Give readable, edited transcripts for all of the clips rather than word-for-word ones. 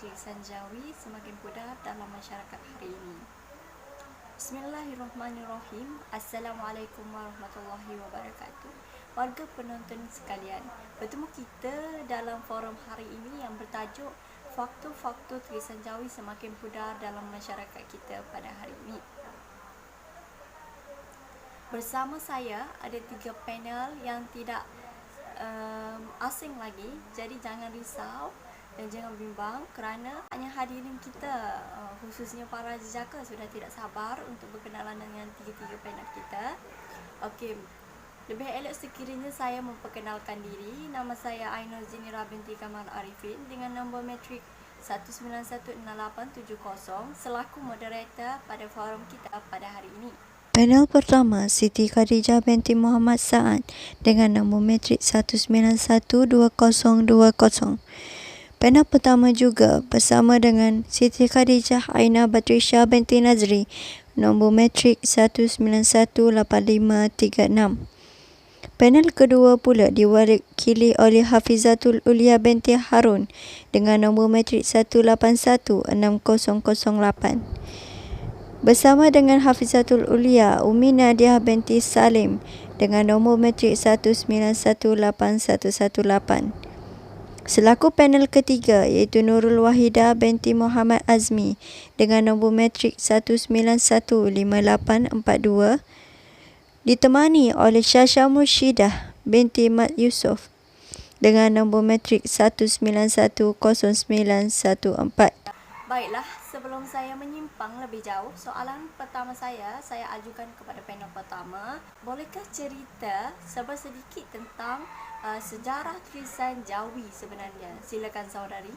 tulisan Jawi semakin pudar dalam masyarakat hari ini. Bismillahirrahmanirrahim. Assalamualaikum warahmatullahi wabarakatuh. Warga penonton sekalian, bertemu kita dalam forum hari ini yang bertajuk Faktor-faktor tulisan Jawi semakin pudar dalam masyarakat kita pada hari ini. Bersama saya ada 3 panel yang tidak asing lagi, jadi jangan risau dan jangan bimbang kerana hanya hadirin kita, khususnya para jejaka sudah tidak sabar untuk berkenalan dengan 3 panel kita. Okey, lebih elok sekiranya saya memperkenalkan diri. Nama saya Ainur Zinira binti Kamal Arifin dengan nombor matrik 1916870 selaku moderator pada forum kita pada hari ini. Panel pertama, Siti Khadijah binti Muhammad Sa'ad dengan nombor matrik 1912020. Panel pertama juga bersama dengan Siti Khadijah Aina Batrisha binti Nazri, nombor matrik 1918536. Panel kedua pula diwakili oleh Hafizatul Ulia binti Harun dengan nombor matrik 1816008. Bersama dengan Hafizatul Ulia Umi Nadiah binti Salim dengan nombor matrik 1918118. Selaku panel ketiga iaitu Nurul Wahidah binti Muhammad Azmi dengan nombor matrik 1915842, ditemani oleh Syasha Murshidah binti Mat Yusof dengan nombor matrik 1910914. Baiklah, sebelum saya menyimpang lebih jauh, soalan pertama saya ajukan kepada panel pertama. Bolehkah cerita sedikit tentang sejarah tulisan Jawi sebenarnya? Silakan saudari.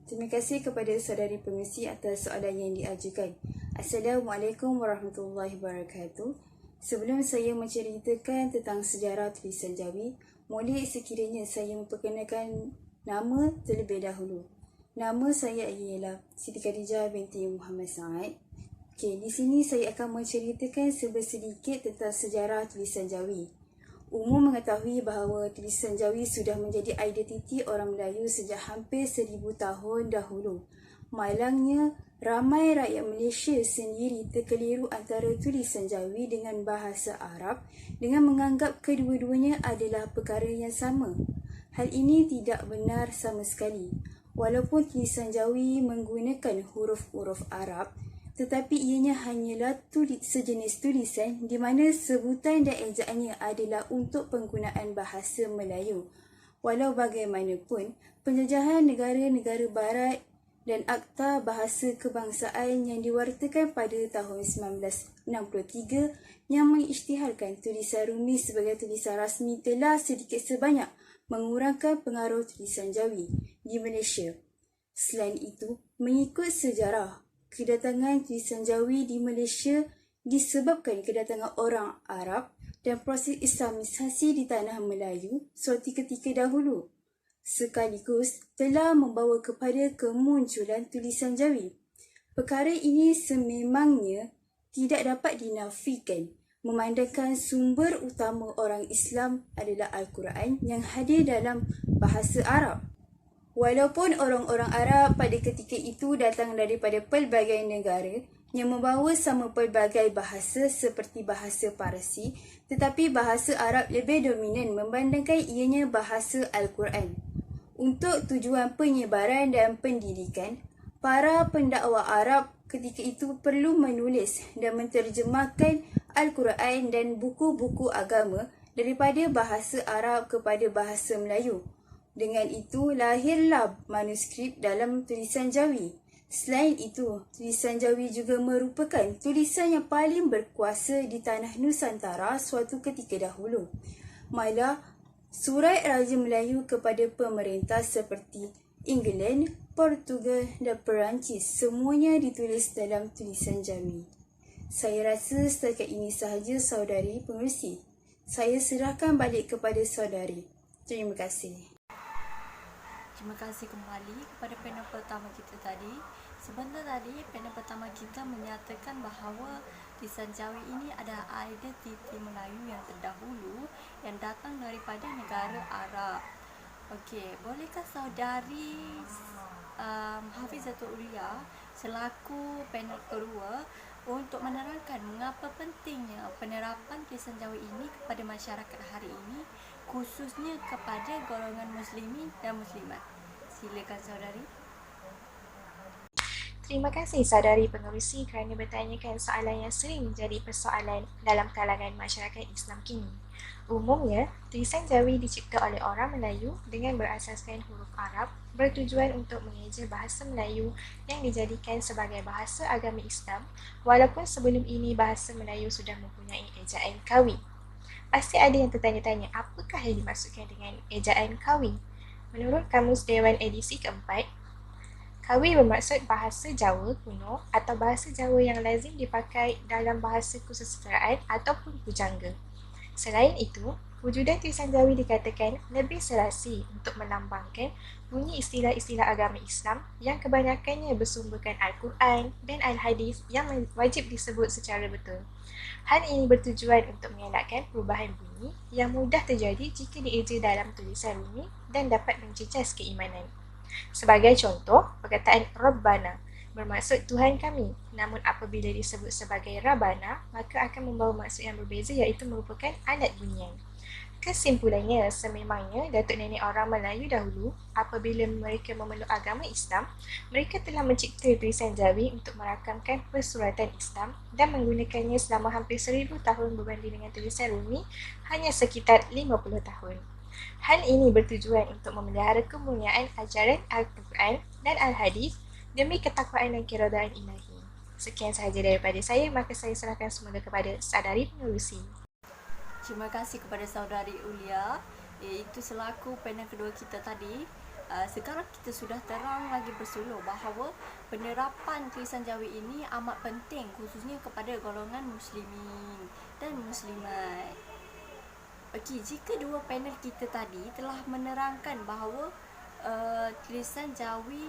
Terima kasih kepada saudari pengerusi atas soalan yang diajukan. Assalamualaikum warahmatullahi wabarakatuh. Sebelum saya menceritakan tentang sejarah tulisan Jawi, boleh sekiranya saya memperkenalkan nama terlebih dahulu. Nama saya ialah Siti Khadijah binti Muhammad Sa'ad. Okey, di sini saya akan menceritakan sedikit tentang sejarah tulisan Jawi. Umum mengetahui bahawa tulisan Jawi sudah menjadi identiti orang Melayu sejak hampir 1000 tahun dahulu. Malangnya, ramai rakyat Malaysia sendiri terkeliru antara tulisan Jawi dengan bahasa Arab dengan menganggap kedua-duanya adalah perkara yang sama. Hal ini tidak benar sama sekali. Walaupun tulisan Jawi menggunakan huruf-huruf Arab, tetapi ianya hanyalah sejenis tulisan di mana sebutan dan ejaannya adalah untuk penggunaan bahasa Melayu. Walau bagaimanapun, penjajahan negara-negara barat dan Akta Bahasa Kebangsaan yang diwartakan pada tahun 1963 yang mengisytiharkan tulisan Rumi sebagai tulisan rasmi telah sedikit sebanyak mengurangkan pengaruh tulisan Jawi di Malaysia. Selain itu, mengikut sejarah, kedatangan tulisan Jawi di Malaysia disebabkan kedatangan orang Arab dan proses Islamisasi di tanah Melayu suatu ketika dahulu, sekaligus telah membawa kepada kemunculan tulisan Jawi. Perkara ini sememangnya tidak dapat dinafikan, memandangkan sumber utama orang Islam adalah Al-Quran yang hadir dalam bahasa Arab. Walaupun orang-orang Arab pada ketika itu datang daripada pelbagai negara yang membawa sama pelbagai bahasa seperti bahasa Parsi, tetapi bahasa Arab lebih dominan membandingkan ianya bahasa Al-Quran. Untuk tujuan penyebaran dan pendidikan, para pendakwa Arab ketika itu perlu menulis dan menterjemahkan Al-Quran dan buku-buku agama daripada bahasa Arab kepada bahasa Melayu. Dengan itu, lahirlah manuskrip dalam tulisan Jawi. Selain itu, tulisan Jawi juga merupakan tulisan yang paling berkuasa di tanah Nusantara suatu ketika dahulu. Malah, surat Raja Melayu kepada pemerintah seperti England, Portugal dan Perancis semuanya ditulis dalam tulisan Jawi. Saya rasa setakat ini sahaja saudari pengerusi. Saya serahkan balik kepada saudari. Terima kasih. Terima kasih kembali kepada panel pertama kita tadi. Sebentar tadi panel pertama kita menyatakan bahawa tulisan Jawi ini adalah identiti Melayu yang terdahulu yang datang daripada negara Arab. Okey, bolehkah saudari Hafizatul Ulia selaku panel kedua untuk menerangkan mengapa pentingnya penerapan tulisan Jawi ini kepada masyarakat hari ini, khususnya kepada golongan muslimin dan muslimat. Silakan saudari. Terima kasih saudari pengerusi kerana bertanyakan soalan yang sering menjadi persoalan dalam kalangan masyarakat Islam kini. Umumnya, tulisan Jawi dicipta oleh orang Melayu dengan berasaskan huruf Arab bertujuan untuk mengeja bahasa Melayu yang dijadikan sebagai bahasa agama Islam, walaupun sebelum ini bahasa Melayu sudah mempunyai ejaan Kawi. Pasti ada yang tertanya-tanya apakah yang dimaksudkan dengan ejaan Kawi. Menurut Kamus Dewan edisi keempat, Kawi bermaksud bahasa Jawa kuno atau bahasa Jawa yang lazim dipakai dalam bahasa kesusasteraan ataupun pujangga. Selain itu, wujudan tulisan Jawi dikatakan lebih serasi untuk melambangkan bunyi istilah-istilah agama Islam yang kebanyakannya bersumberkan Al-Quran dan Al-Hadis yang wajib disebut secara betul. Hal ini bertujuan untuk mengelakkan perubahan bunyi yang mudah terjadi jika dieja dalam tulisan rumi dan dapat mencecas keimanan. Sebagai contoh, perkataan Rabbana bermaksud Tuhan kami, namun apabila disebut sebagai Rabbana, maka akan membawa maksud yang berbeza iaitu merupakan alat bunyian. Kesimpulannya, sememangnya Datuk Nenek orang Melayu dahulu, apabila mereka memeluk agama Islam, mereka telah mencipta tulisan Jawi untuk merakamkan persuratan Islam dan menggunakannya selama hampir 1000 tahun berbanding dengan tulisan Rumi hanya sekitar 50 tahun. Hal ini bertujuan untuk memelihara kemuliaan ajaran Al-Quran dan Al-Hadis demi ketakwaan dan keredaan ilahi. Sekian sahaja daripada saya, maka saya serahkan semula kepada saudari pengerusi. Terima kasih kepada saudari Ulia, iaitu selaku panel kedua kita tadi. Sekarang kita sudah terang lagi bersulur bahawa penerapan tulisan Jawi ini amat penting, khususnya kepada golongan muslimin dan muslimat. Okey, jika dua panel kita tadi telah menerangkan bahawa tulisan Jawi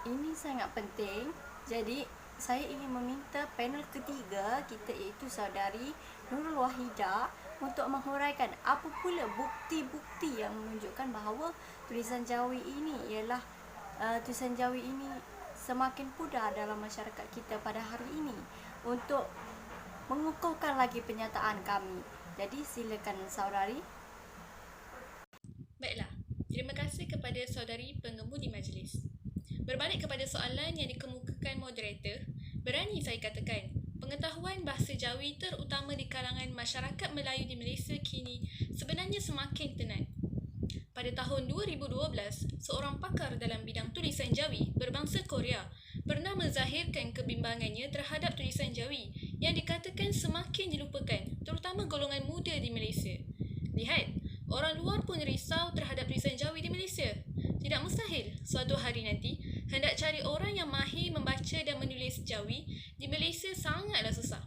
ini sangat penting, jadi saya ingin meminta panel ketiga kita iaitu saudari Nurul Wahidah untuk menghuraikan apa pula bukti-bukti yang menunjukkan bahawa tulisan Jawi ini ialah tulisan Jawi ini semakin pudar dalam masyarakat kita pada hari ini, untuk mengukuhkan lagi penyataan kami. Jadi silakan saudari. Baiklah, terima kasih kepada saudari pengemudi majlis. Berbalik kepada soalan yang dikemukakan moderator, berani saya katakan, pengetahuan bahasa Jawi terutama di kalangan masyarakat Melayu di Malaysia kini sebenarnya semakin tenat. Pada tahun 2012, seorang pakar dalam bidang tulisan Jawi berbangsa Korea pernah menzahirkan kebimbangannya terhadap tulisan Jawi yang dikatakan semakin dilupakan, terutama golongan muda di Malaysia. Lihat, orang luar pun risau terhadap tulisan Jawi di Malaysia. Tidak mustahil suatu hari nanti hendak cari orang yang mahir membaca dan menulis Jawi di Malaysia sangatlah susah.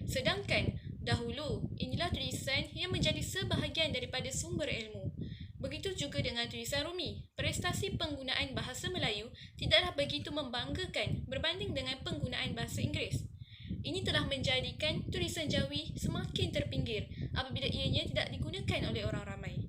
Sedangkan dahulu inilah tulisan yang menjadi sebahagian daripada sumber ilmu. Begitu juga dengan tulisan Rumi. Prestasi penggunaan bahasa Melayu tidaklah begitu membanggakan berbanding dengan penggunaan bahasa Inggeris. Ini telah menjadikan tulisan Jawi semakin terpinggir apabila ianya tidak digunakan oleh orang ramai.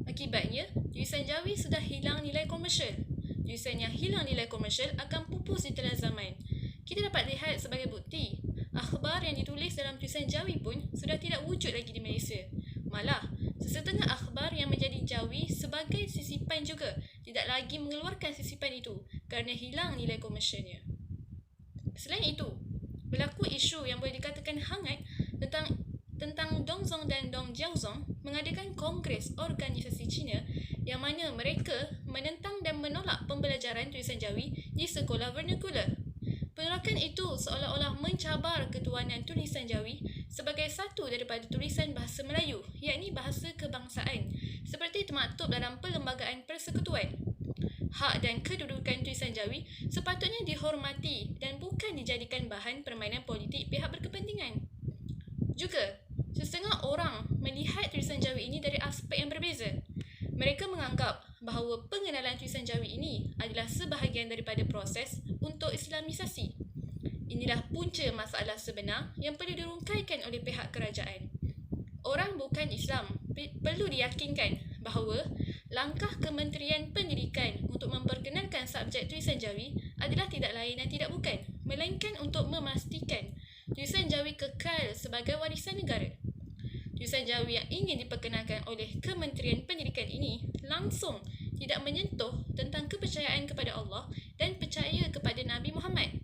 Akibatnya, tulisan Jawi sudah hilang nilai komersial. Tulisan yang hilang nilai komersial akan pupus di telan zaman. Kita dapat lihat sebagai bukti, akhbar yang ditulis dalam tulisan Jawi pun sudah tidak wujud lagi di Malaysia. Malah, sesetengah akhbar yang menjadi Jawi sebagai sisipan juga tidak lagi mengeluarkan sisipan itu kerana hilang nilai komersialnya. Selain itu, berlaku isu yang boleh dikatakan hangat tentang Dongzong dan Dongjiaozong mengadakan kongres organisasi Cina yang mana mereka menentang dan menolak pembelajaran tulisan Jawi di sekolah vernakular. Penolakan itu seolah-olah mencabar ketuanan tulisan Jawi sebagai satu daripada tulisan bahasa Melayu, yakni bahasa kebangsaan, seperti termaktub dalam Perlembagaan Persekutuan. Hak dan kedudukan tulisan Jawi sepatutnya dihormati dan bukan dijadikan bahan permainan politik pihak berkepentingan. Juga, setengah orang melihat tulisan Jawi ini dari aspek yang berbeza. Mereka menganggap bahawa pengenalan tulisan Jawi ini adalah sebahagian daripada proses untuk Islamisasi. Inilah punca masalah sebenar yang perlu dirungkaikan oleh pihak kerajaan. Orang bukan Islam perlu diyakinkan bahawa langkah Kementerian Pendidikan untuk memperkenalkan projek tulisan Jawi adalah tidak lain dan tidak bukan, melainkan untuk memastikan tulisan Jawi kekal sebagai warisan negara. Tulisan Jawi yang ingin diperkenalkan oleh Kementerian Pendidikan ini langsung tidak menyentuh tentang kepercayaan kepada Allah dan percaya kepada Nabi Muhammad.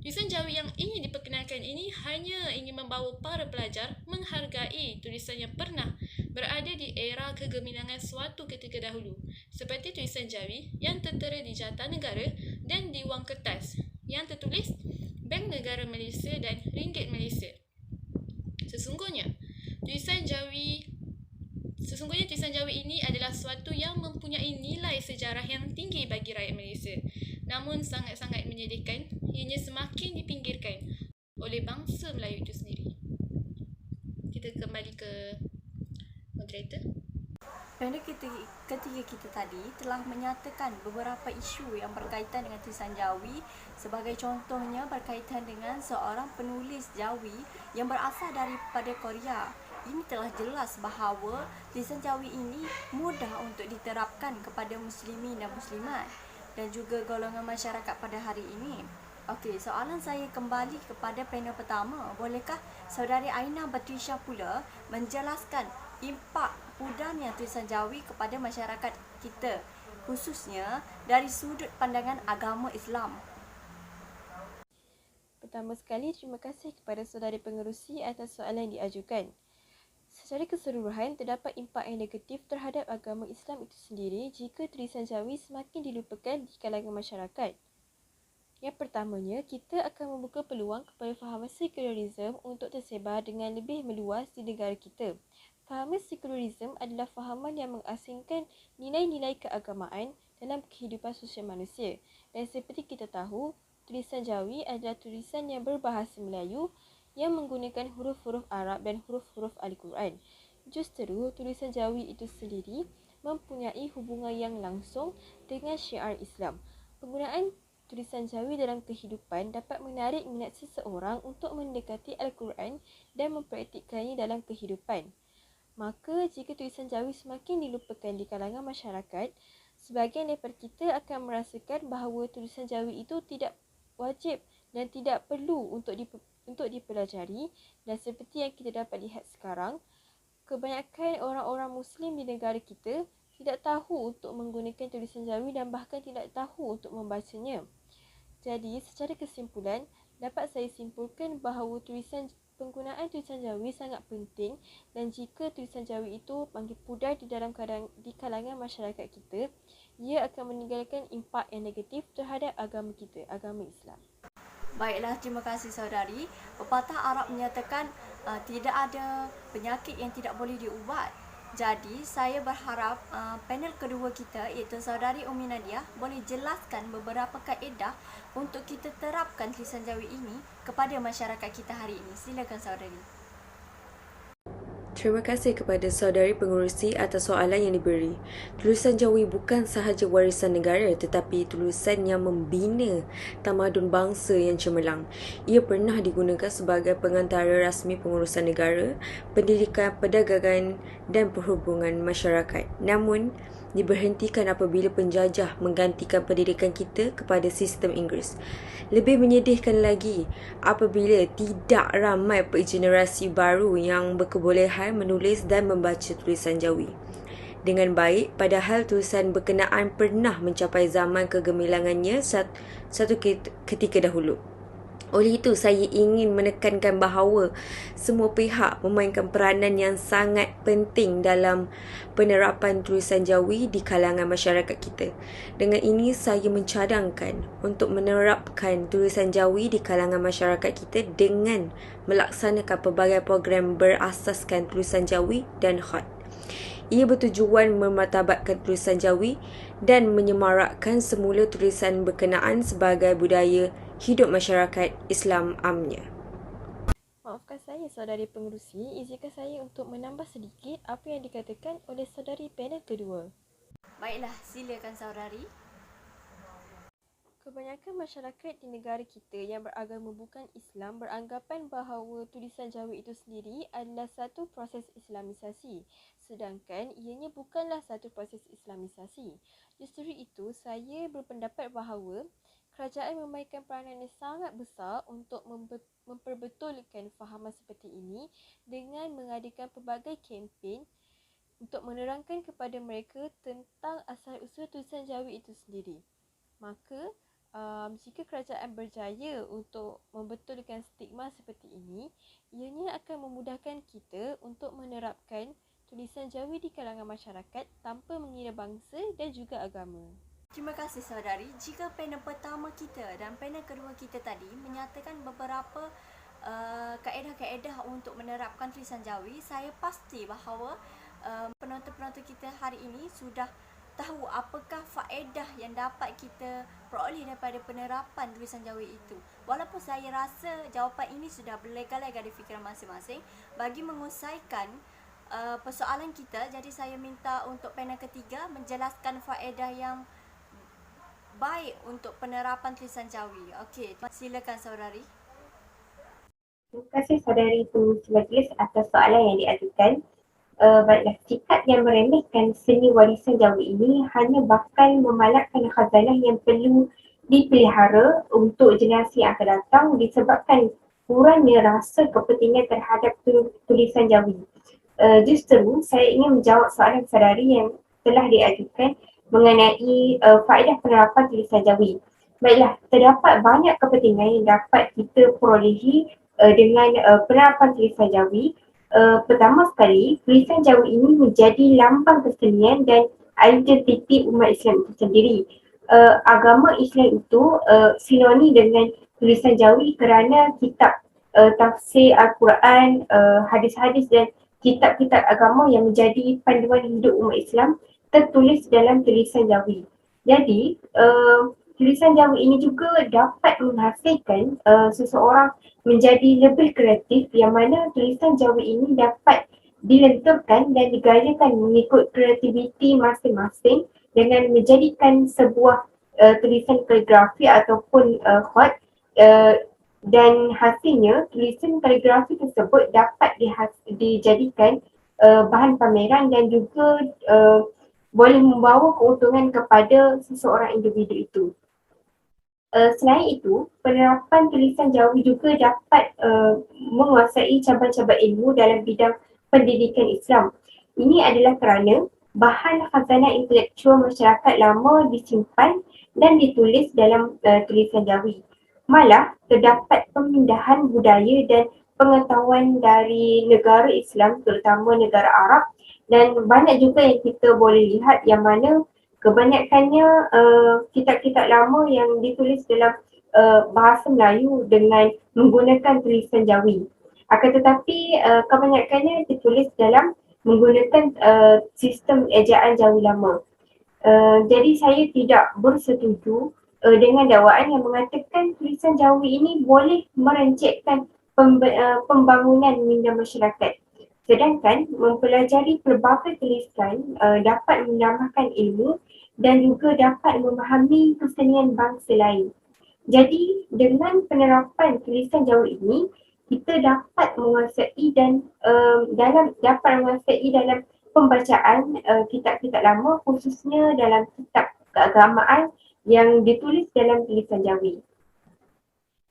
Tulisan Jawi yang ingin diperkenalkan ini hanya ingin membawa para pelajar menghargai tulisan yang pernah berada di era kegemilangan suatu ketika dahulu, seperti tulisan Jawi yang tertera di Jata Negara dan di wang kertas yang tertulis Bank Negara Malaysia dan Ringgit Malaysia. Sesungguhnya tulisan Jawi ini adalah suatu yang mempunyai nilai sejarah yang tinggi bagi rakyat Malaysia. Namun sangat-sangat menyedihkan, ianya semakin dipinggirkan oleh bangsa Melayu itu sendiri. Kita kembali ke moderator. Panel ketiga kita tadi telah menyatakan beberapa isu yang berkaitan dengan tulisan Jawi, sebagai contohnya berkaitan dengan seorang penulis Jawi yang berasal daripada Korea. Ini telah jelas bahawa tulisan Jawi ini mudah untuk diterapkan kepada muslimin dan muslimat dan juga golongan masyarakat pada hari ini. Okey, soalan saya kembali kepada panel pertama. Bolehkah saudari Aina Batrisha pula menjelaskan impak pudahnya tulisan Jawi kepada masyarakat kita, khususnya dari sudut pandangan agama Islam? Pertama sekali, terima kasih kepada saudari pengerusi atas soalan yang diajukan. Secara keseluruhan, terdapat impak yang negatif terhadap agama Islam itu sendiri jika tulisan Jawi semakin dilupakan di kalangan masyarakat. Yang pertamanya, kita akan membuka peluang kepada fahaman sekularisme untuk tersebar dengan lebih meluas di negara kita. Fahaman sekularisme adalah fahaman yang mengasingkan nilai-nilai keagamaan dalam kehidupan sosial manusia. Dan seperti kita tahu, tulisan Jawi adalah tulisan yang berbahasa Melayu yang menggunakan huruf-huruf Arab dan huruf-huruf Al-Quran. Justeru, tulisan Jawi itu sendiri mempunyai hubungan yang langsung dengan syiar Islam. Penggunaan tulisan Jawi dalam kehidupan dapat menarik minat seseorang untuk mendekati Al-Quran dan mempraktikkannya dalam kehidupan. Maka, jika tulisan Jawi semakin dilupakan di kalangan masyarakat, sebahagian daripada kita akan merasakan bahawa tulisan Jawi itu tidak wajib dan tidak perlu untuk dipelajari, dan seperti yang kita dapat lihat sekarang, kebanyakan orang-orang Muslim di negara kita tidak tahu untuk menggunakan tulisan Jawi dan bahkan tidak tahu untuk membacanya. Jadi, secara kesimpulan, dapat saya simpulkan bahawa penggunaan tulisan Jawi sangat penting, dan jika tulisan Jawi itu makin pudar di kalangan masyarakat kita, ia akan meninggalkan impak yang negatif terhadap agama kita, agama Islam. Baiklah, terima kasih saudari. Pepatah Arab menyatakan tidak ada penyakit yang tidak boleh diubat. Jadi, saya berharap panel kedua kita, iaitu saudari Umi Nadia, boleh jelaskan beberapa kaedah untuk kita terapkan tulisan Jawi ini kepada masyarakat kita hari ini. Silakan saudari. Terima kasih kepada saudari pengerusi atas soalan yang diberi. Tulisan Jawi bukan sahaja warisan negara, tetapi tulisan yang membina tamadun bangsa yang cemerlang. Ia pernah digunakan sebagai pengantara rasmi pengurusan negara, pendidikan, perdagangan dan perhubungan masyarakat. Namun, diberhentikan apabila penjajah menggantikan pendidikan kita kepada sistem Inggeris. Lebih menyedihkan lagi apabila tidak ramai generasi baru yang berkebolehan menulis dan membaca tulisan Jawi dengan baik, padahal tulisan berkenaan pernah mencapai zaman kegemilangannya satu ketika dahulu. Oleh itu, saya ingin menekankan bahawa semua pihak memainkan peranan yang sangat penting dalam penerapan tulisan Jawi di kalangan masyarakat kita. Dengan ini, saya mencadangkan untuk menerapkan tulisan Jawi di kalangan masyarakat kita dengan melaksanakan pelbagai program berasaskan tulisan Jawi dan khat. Ia bertujuan memartabatkan tulisan Jawi dan menyemarakkan semula tulisan berkenaan sebagai budaya hidup masyarakat Islam amnya. Maafkan saya, saudari pengerusi, izinkan saya untuk menambah sedikit apa yang dikatakan oleh saudari panel kedua. Baiklah, silakan saudari. Kebanyakan masyarakat di negara kita yang beragama bukan Islam beranggapan bahawa tulisan Jawi itu sendiri adalah satu proses Islamisasi, sedangkan ianya bukanlah satu proses Islamisasi. Justru itu, saya berpendapat bahawa kerajaan memainkan peranan yang sangat besar untuk memperbetulkan fahaman seperti ini dengan mengadakan pelbagai kempen untuk menerangkan kepada mereka tentang asal-usul tulisan Jawi itu sendiri. Maka, jika kerajaan berjaya untuk membetulkan stigma seperti ini, ianya akan memudahkan kita untuk menerapkan tulisan Jawi di kalangan masyarakat tanpa mengira bangsa dan juga agama. Terima kasih saudari. Jika panel pertama kita dan panel kedua kita tadi menyatakan beberapa kaedah-kaedah untuk menerapkan tulisan Jawi, saya pasti bahawa penonton-penonton kita hari ini sudah tahu apakah faedah yang dapat kita peroleh daripada penerapan tulisan Jawi itu. Walaupun saya rasa jawapan ini sudah berlega-lega di fikiran masing-masing, bagi mengusaikan persoalan kita, jadi saya minta untuk panel ketiga menjelaskan faedah yang baik untuk penerapan tulisan Jawi. Okey, silakan saudari. Terima kasih saudari pengurusi majlis atas soalan yang diajukan. Baiklah, sikap yang meremehkan seni warisan Jawi ini hanya bakal memalakkan khazanah yang perlu dipelihara untuk generasi yang akan datang disebabkan kurangnya rasa kepentingan terhadap tulisan Jawi. Justru saya ingin menjawab soalan saudari yang telah diajukan mengenai faedah penerapan tulisan Jawi. Baiklah, terdapat banyak kepentingan yang dapat kita perolehi dengan penerapan tulisan Jawi. Pertama sekali, tulisan Jawi ini menjadi lambang kesenian dan identiti umat Islam itu sendiri. Agama Islam itu sinonim dengan tulisan Jawi kerana kitab tafsir Al-Quran, hadis-hadis dan kitab-kitab agama yang menjadi panduan hidup umat Islam tertulis dalam tulisan Jawi. Jadi, tulisan Jawi ini juga dapat menghasilkan seseorang menjadi lebih kreatif, yang mana tulisan Jawi ini dapat dilenturkan dan digayakan mengikut kreativiti masing-masing dengan menjadikan sebuah tulisan kaligrafi ataupun khat, dan hasilnya tulisan kaligrafi tersebut dapat dijadikan bahan pameran dan juga boleh membawa keuntungan kepada seseorang individu itu. Selain itu, penerapan tulisan Jawi juga dapat menguasai cabang-cabang ilmu dalam bidang pendidikan Islam. Ini adalah kerana bahan khazanah intelektual masyarakat lama disimpan dan ditulis dalam tulisan Jawi. Malah, terdapat pemindahan budaya dan pengetahuan dari negara Islam, terutama negara Arab, dan banyak juga yang kita boleh lihat yang mana kebanyakannya kitab-kitab lama yang ditulis dalam bahasa Melayu dengan menggunakan tulisan Jawi. Akan tetapi kebanyakannya ditulis dalam menggunakan sistem ejaan Jawi lama. Jadi saya tidak bersetuju dengan dakwaan yang mengatakan tulisan Jawi ini boleh merencetkan pembangunan minda masyarakat. Sedangkan mempelajari pelbagai tulisan dapat menambahkan ilmu dan juga dapat memahami kesenian bangsa lain. Jadi dengan penerapan tulisan Jawi ini, kita dapat menguasai dan dalam pembacaan kitab-kitab lama, khususnya dalam kitab keagamaan yang ditulis dalam tulisan Jawi.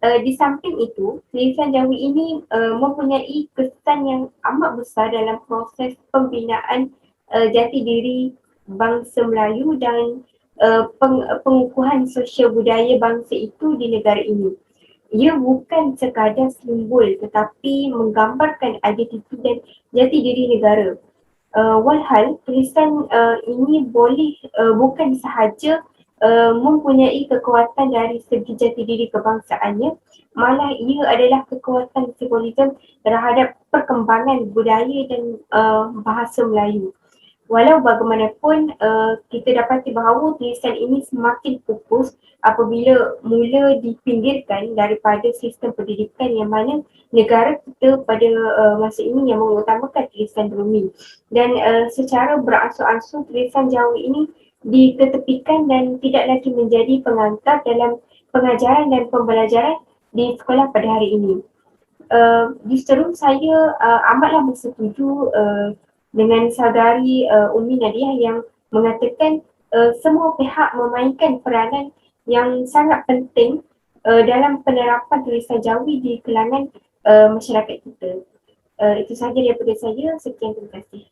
Di samping itu, tulisan Jawi ini mempunyai kesan yang amat besar dalam proses pembinaan jati diri bangsa Melayu dan pengukuhan sosial budaya bangsa itu di negara ini. Ia bukan sekadar simbol tetapi menggambarkan identiti dan jati diri negara. Walhal tulisan ini bukan sahaja mempunyai kekuatan dari segi jati diri kebangsaannya, malah ia adalah kekuatan simbolisme terhadap perkembangan budaya dan bahasa Melayu. Walau bagaimanapun, kita dapati bahawa tulisan ini semakin pupus apabila mula dipinggirkan daripada sistem pendidikan yang mana negara kita pada masa ini yang mengutamakan tulisan Rumi. Dan secara beransur-ansur tulisan Jawi ini diketepikan dan tidak lagi menjadi pengantar dalam pengajaran dan pembelajaran di sekolah pada hari ini. Justeru saya amatlah bersetuju dengan saudari Umi Nadiah yang mengatakan semua pihak memainkan peranan yang sangat penting dalam penerapan tulisan Jawi di kalangan masyarakat kita. Itu sahaja daripada saya. Sekian, terima kasih.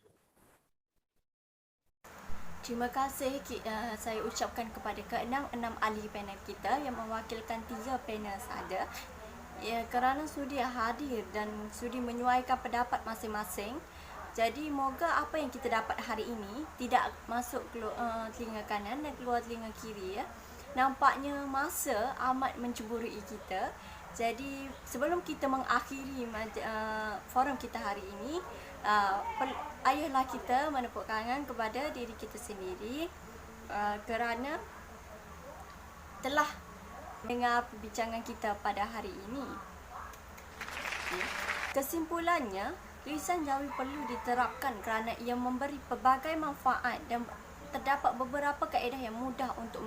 Terima kasih saya ucapkan kepada ke-6 ahli panel kita yang mewakilkan 3 panel sahaja kerana sudi hadir dan sudi menyuaikan pendapat masing-masing. Jadi moga apa yang kita dapat hari ini tidak masuk telinga kanan dan keluar telinga kiri ya. Nampaknya masa amat menceburui kita. Jadi sebelum kita mengakhiri forum kita hari ini, ayolah kita menepuk tangan kepada diri kita sendiri kerana telah dengar perbincangan kita pada hari ini. Kesimpulannya, tulisan Jawi perlu diterapkan kerana ia memberi pelbagai manfaat dan terdapat beberapa kaedah yang mudah untuk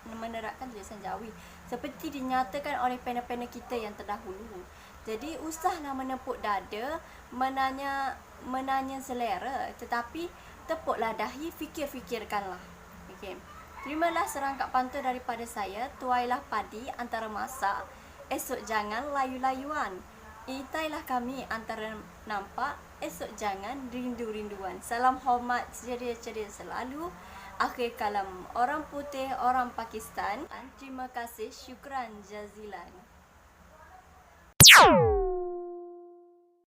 menerapkan tulisan Jawi seperti dinyatakan oleh panel-panel kita yang terdahulu. Jadi usahlah menepuk dada, menanya selera, tetapi tepuklah dahi, fikirkanlah. Okey. Terimalah serangkap pantun daripada saya. Tuailah padi antara masak, esok jangan layu-layuan. Itailah kami antara nampak, esok jangan rindu-rinduan. Salam hormat, ceria-ceria selalu. Akhir kalam, orang putih, orang Pakistan. Terima kasih, syukran jazilan.